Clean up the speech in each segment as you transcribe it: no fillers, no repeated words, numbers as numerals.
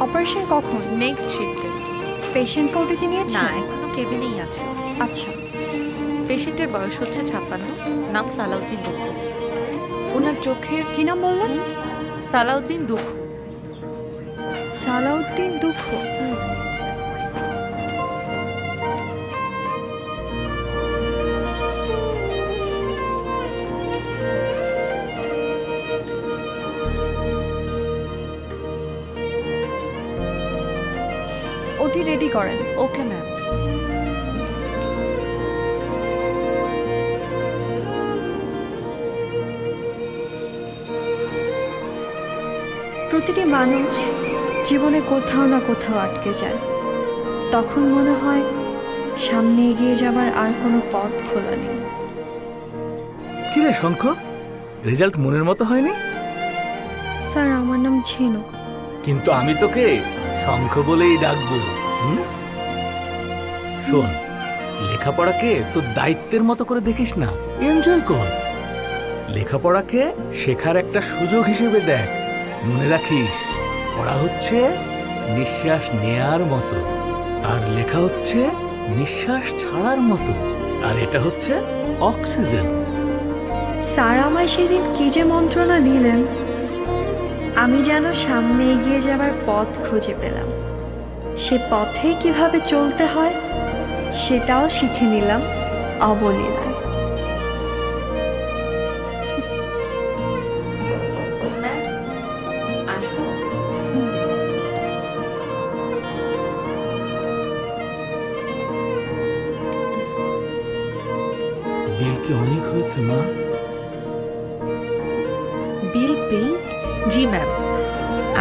Operation কখন? Next শিফটে। Patient ওটিতে নিয়েছে? না, এখনো কেবিনেই আছে। আচ্ছা। পেশেন্টের বয়স হচ্ছে 56, নাম সালাউদ্দিন দুঃখ। ওনার চোখের কি নাম বললেন? সালাউদ্দিন দুঃখ। সালাউদ্দিন দুঃখ। ওটি রেডি করেন। Okay ma'am. প্রতিটি মানুষ জীবনে কোথাও না কোথাও আটকে যায়, তখন মনে হয় সামনে এগিয়ে যাবার আর কোনো পথ খোলা নেই। কিরে শঙ্খ, রেজাল্ট মনের মতো হয়নি? স্যার, আমার নাম ঝিনুক। কিন্তু আমি তোকে শঙ্খ বলেই ডাকবো। শোন, লেখাপড়াকে তোর দায়িত্বের মতো করে দেখিস না, এনজয় কর। লেখাপড়াকে শেখার একটা সুযোগ হিসেবে দেখ। মনে রাখিস, পড়া হচ্ছে নিঃশ্বাস নেয়ার মতো, আর লেখা হচ্ছে নিঃশ্বাস ছাড়ার মতো, আর এটা হচ্ছে অক্সিজেন। স্যার আমায় সেদিন কি যে মন্ত্রণা দিলেন, আমি যেন সামনে এগিয়ে যাবার পথ খুঁজে পেলাম। সে পথে কিভাবে চলতে হয় সেটাও শিখে নিলাম অবলীলায়। ম্যাম, আসবো? বিল কি অনেক হয়েছে মা? Bill pay? জি ম্যাম,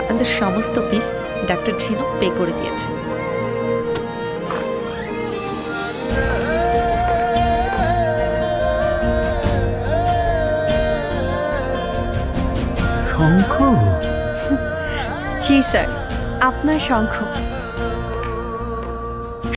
আপনাদের সমস্ত বিল ডাক্তার ঝিনুক পে করে দিয়েছে। শঙ্খ? জি স্যার, আপনার শঙ্খ।